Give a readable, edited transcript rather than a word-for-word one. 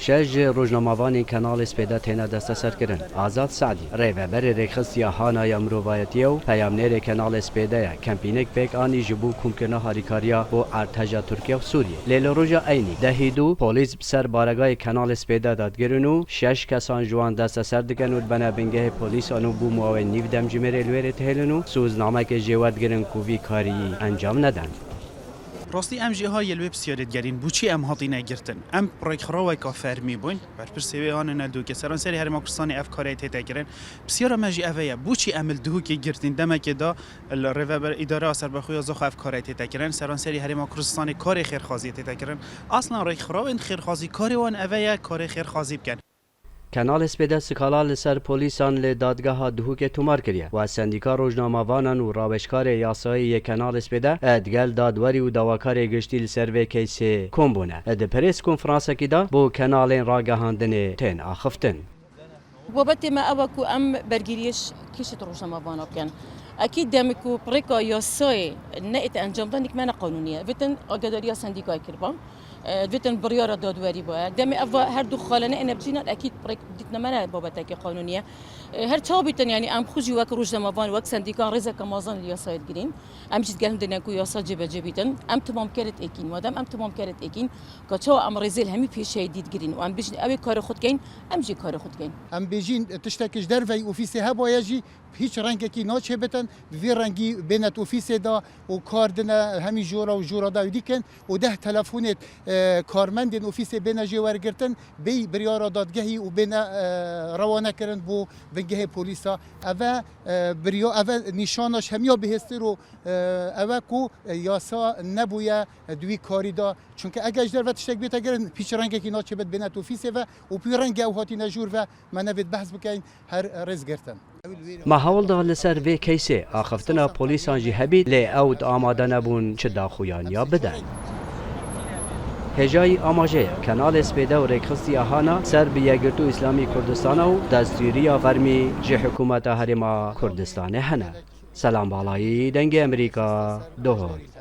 شش روزنامه‌وانی کانال سپیده تینا دست سر کردن. آزاد سعدی ریوبر رخص یا هانا یا مروایتی و پیامنر کانال سپیده کمپینک پیک آنی جبو کمکنا هاریکاریا و ارتجا ترکیه و سوریه. لیل روزا اینی دهیدو پلیس سر بارگاه کانال سپیده دادگرونو شش کسان جوان دست سر دکن و بنا بنگه پلیس آنو بو معاون نیو دم جمره الویر تهلنو سوزنامه که جواد گرن کوی کاری انجام ندن. راستی ام جی های الوی بسیارت گرین بوچی ام هاتی نگرتن ام پرویکراوی که فرمی بون بر پرسیوی آن ندو که سران سری هر ماکرستانی افکاری تیت گرن بسیار ماجی اویا بوچی عمل دو که گرتین دم که دا الریوبر اداره اثر بخوی زخ افکاری تیت گرن سران سری هر ماکرستانی کار خیرخوازی تیت گرن اصلا ریخراو خیرخوازی کاری وان اویا کار خیرخوازی بکن. کانال سپیده سکالا لسر پلیسان ل دادگاه دهوک تومار کریه و سندیکا روزنامه‌وانان و راوشکار یاسایی کانال سپیده ادگل دادوری و دواکار گشتی لسر و کیس کومبونه اد پریس کنفرانس کی دا بو کانال راگهاندن تن اخفتن وبت ما أبكو أم برجريش كيشة روزنامه‌وان بكن أكيد دمكو بريكا ياسای نئت انجام دانك ما قانونية فتن قدريا سنديكا كربان فتن بريارة دادواري با دم أفا هر دو خالنا إن بجينا أكيد بريك دتنا منا بابتك قانونية هر تابتن يعني أم خوجي وك روزنامه‌وان وك سنديكا رزق كمازن الياسايد جرين أم جد قالهم دنياكو ياسا جبتن أم تمام كرت أكين ودم أم تمام كرت أكين كتشو أم رزيل همي في شيء جديد جرين وأم بيجي أبي كار خود كين أم جي كار خود كين أم بيجين تشتكيش درفي أوفيسي هبا يجي هیچ رنگی کی ناچه بتن وی رنگی بینت اوفیس دا و کاردنا همی جورا و جورا دا دیکن و ده تلفونت کارمند اوفیس بین جوار گرتن بی بریارا دادگاهی و بین روانه کردن بو بنگه پلیسا اوا بریا اوا نشانش همیا بهستی رو اوا کو یاسا نبویا دوی کاری دا چون که اگه اجدر وقت شک بیت اگر هیچ رنگی کی ناچه بت بینت اوفیس و پی رنگ او هاتی نجور و من نبید بحث بکن هر رز گرتن ما حاول ده لسر وی کیسه آخفتنا پلیسان جی هبی لی اود آماده نبون چه داخویان یا بدن. هجای آماجه کانال سپیده و ریخستی آهانا سر بیاگرتو اسلامی کردستان و دستوری فرمی جه حکومت هرما کردستان هنه. سلام بالایی دنگ امریکا دوهد.